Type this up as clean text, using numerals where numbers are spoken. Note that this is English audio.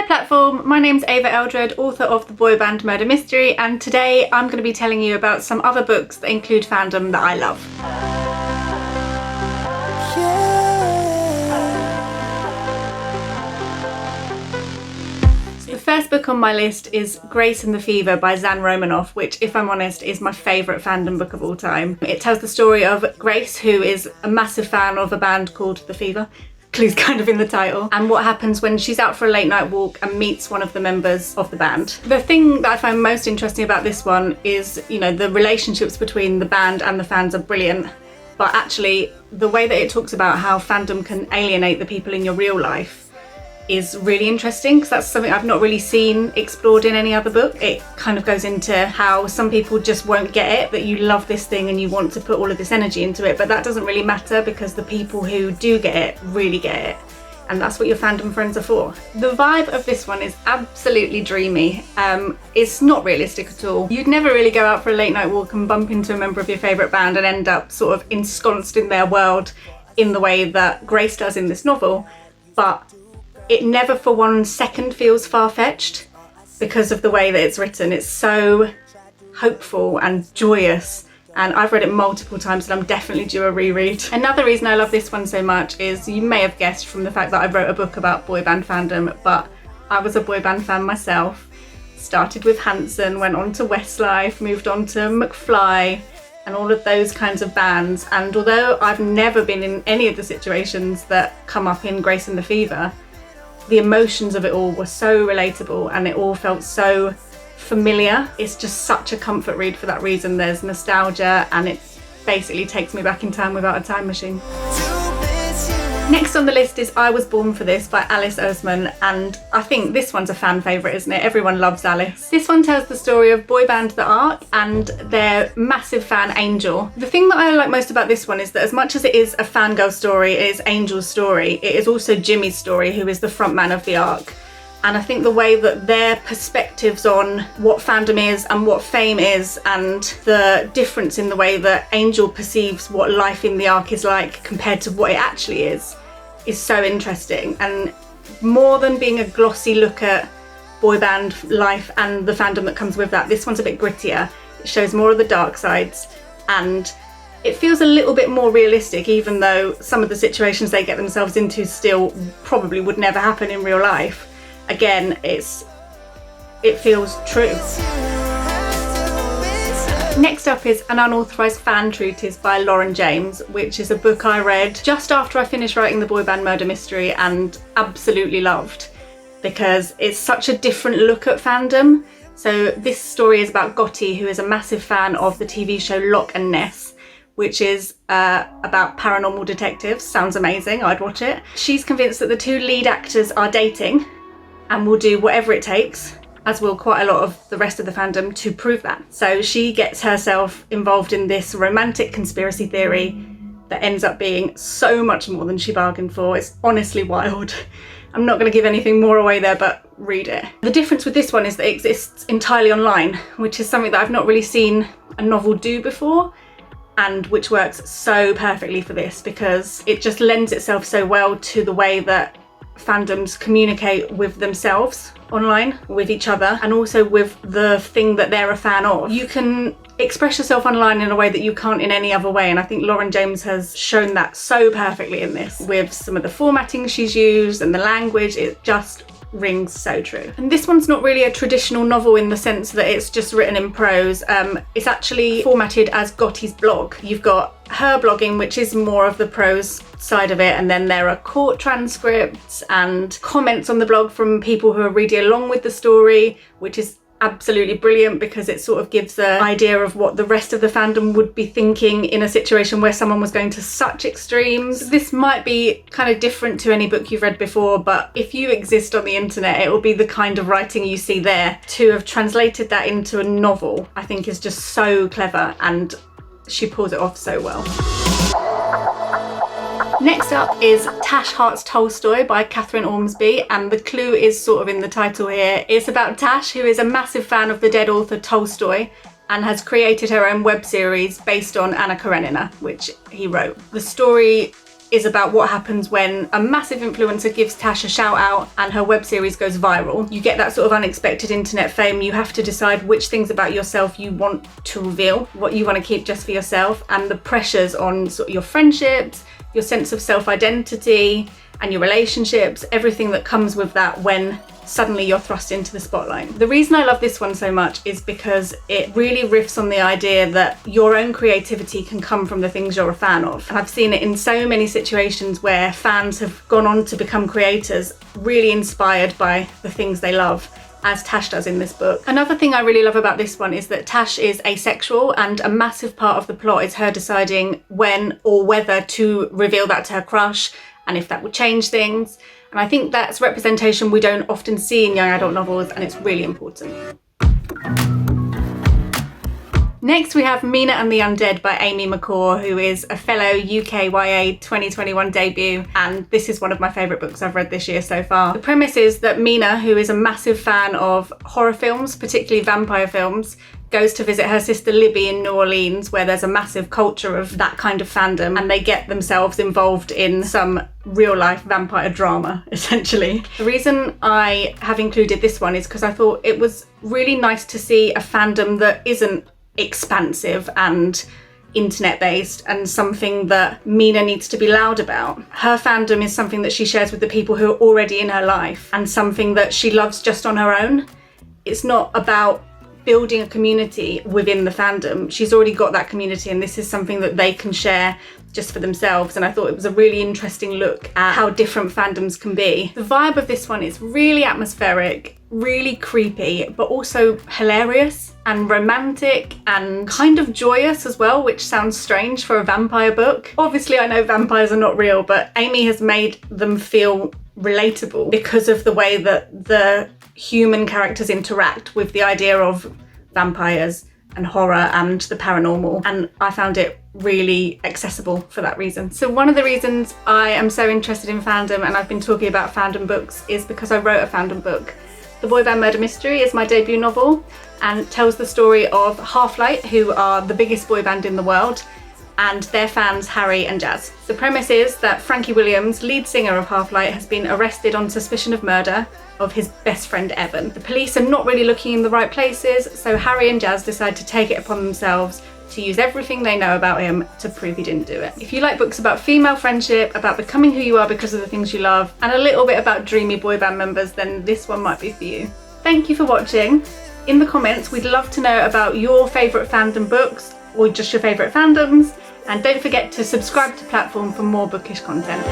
platform, my name's Ava Eldred, author of the boy band Murder Mystery, and today I'm going to be telling you about some other books that include fandom that I love. So the first book on my list is Grace and the Fever by Zan Romanoff, which, if I'm honest, is my favourite fandom book of all time. It tells the story of Grace, who is a massive fan of a band called The Fever. Clue's kind of in the title, and what happens when she's out for a late night walk and meets one of the members of the band. The thing that I find most interesting about this one is, you know, the relationships between the band and the fans are brilliant, but actually the way that it talks about how fandom can alienate the people in your real life is really interesting, because that's something I've not really seen explored in any other book. It kind of goes into how some people just won't get it, that you love this thing and you want to put all of this energy into it, but that doesn't really matter because the people who do get it really get it, and that's what your fandom friends are for. The vibe of this one is absolutely dreamy. It's not realistic at all. You'd never really go out for a late night walk and bump into a member of your favourite band and end up sort of ensconced in their world in the way that Grace does in this novel, but it never for 1 second feels far-fetched because of the way that it's written. It's so hopeful and joyous, and I've read it multiple times and I'm definitely due a reread. Another reason I love this one so much is, you may have guessed from the fact that I wrote a book about boy band fandom, but I was a boy band fan myself. Started with Hanson, went on to Westlife, moved on to McFly, and all of those kinds of bands, and although I've never been in any of the situations that come up in Grace and the Fever, the emotions of it all were so relatable and it all felt so familiar. It's just such a comfort read for that reason. There's nostalgia and it basically takes me back in time without a time machine. Next on the list is I Was Born for This by Alice Oseman, and I think this one's a fan favourite, isn't it? Everyone loves Alice. This one tells the story of boy band The Ark and their massive fan Angel. The thing that I like most about this one is that as much as it is a fangirl story, it is Angel's story, it is also Jimmy's story, who is the frontman of The Ark. And I think the way that their perspectives on what fandom is and what fame is, and the difference in the way that Angel perceives what life in the Ark is like compared to what it actually is so interesting. And more than being a glossy look at boy band life and the fandom that comes with that, this one's a bit grittier. It shows more of the dark sides and it feels a little bit more realistic, even though some of the situations they get themselves into still probably would never happen in real life. Again, it feels true. Next up is An Unauthorised Fan Treatise by Lauren James, which is a book I read just after I finished writing the boy band Murder Mystery and absolutely loved, because it's such a different look at fandom. So this story is about Gotti, who is a massive fan of the TV show Lock and Ness, which is about paranormal detectives. Sounds amazing, I'd watch it. She's convinced that the two lead actors are dating and will do whatever it takes, as will quite a lot of the rest of the fandom, to prove that. So she gets herself involved in this romantic conspiracy theory that ends up being so much more than she bargained for. It's honestly wild. I'm not going to give anything more away there, but read it. The difference with this one is that it exists entirely online, which is something that I've not really seen a novel do before, and which works so perfectly for this, because it just lends itself so well to the way that fandoms communicate with themselves online, with each other, and also with the thing that they're a fan of. You can express yourself online in a way that you can't in any other way, and I think Lauren James has shown that so perfectly in this, with some of the formatting she's used and the language. It just rings so true. And this one's not really a traditional novel in the sense that it's just written in prose. It's actually formatted as Gotti's blog. You've got her blogging, which is more of the prose side of it, and then there are court transcripts and comments on the blog from people who are reading along with the story, which is absolutely brilliant because it sort of gives the idea of what the rest of the fandom would be thinking in a situation where someone was going to such extremes. This might be kind of different to any book you've read before, but if you exist on the internet, it will be the kind of writing you see there. To have translated that into a novel, I think, is just so clever, and she pulls it off so well. Next up is Tash Hearts Tolstoy by Catherine Ormsby, and the clue is sort of in the title here. It's about Tash, who is a massive fan of the dead author Tolstoy and has created her own web series based on Anna Karenina, which he wrote. The story is about what happens when a massive influencer gives Tash a shout out and her web series goes viral. You get that sort of unexpected internet fame. You have to decide which things about yourself you want to reveal, what you want to keep just for yourself, and the pressures on sort of your friendships, your sense of self-identity and your relationships, everything that comes with that when suddenly you're thrust into the spotlight. The reason I love this one so much is because it really riffs on the idea that your own creativity can come from the things you're a fan of. And I've seen it in so many situations where fans have gone on to become creators, really inspired by the things they love, as Tash does in this book. Another thing I really love about this one is that Tash is asexual, and a massive part of the plot is her deciding when or whether to reveal that to her crush and if that would change things. And I think that's representation we don't often see in young adult novels, and it's really important. Next we have Mina and the Undead by Amy McCaw, who is a fellow UK YA 2021 debut, and this is one of my favourite books I've read this year so far. The premise is that Mina, who is a massive fan of horror films, particularly vampire films, goes to visit her sister Libby in New Orleans, where there's a massive culture of that kind of fandom, and they get themselves involved in some real life vampire drama, essentially. The reason I have included this one is because I thought it was really nice to see a fandom that isn't expansive and internet based, and something that Mina needs to be loud about. Her fandom is something that she shares with the people who are already in her life, and something that she loves just on her own. It's not about building a community within the fandom. She's already got that community, and this is something that they can share just for themselves. And I thought it was a really interesting look at how different fandoms can be. The vibe of this one is really atmospheric, really creepy, but also hilarious and romantic and kind of joyous as well, which sounds strange for a vampire book. Obviously I know vampires are not real, but Amy has made them feel relatable because of the way that the human characters interact with the idea of vampires and horror and the paranormal, and I found it really accessible for that reason. So one of the reasons I am so interested in fandom, and I've been talking about fandom books, is because I wrote a fandom book. The Boy Band Murder Mystery is my debut novel and tells the story of Half-Light, who are the biggest boy band in the world, and their fans Harry and Jazz. The premise is that Frankie Williams, lead singer of Half-Light, has been arrested on suspicion of murder of his best friend Evan. The police are not really looking in the right places, so Harry and Jazz decide to take it upon themselves to use everything they know about him to prove he didn't do it. If you like books about female friendship, about becoming who you are because of the things you love, and a little bit about dreamy boy band members, then this one might be for you. Thank you for watching. In the comments, we'd love to know about your favourite fandom books, or just your favourite fandoms, and don't forget to subscribe to the platform for more bookish content.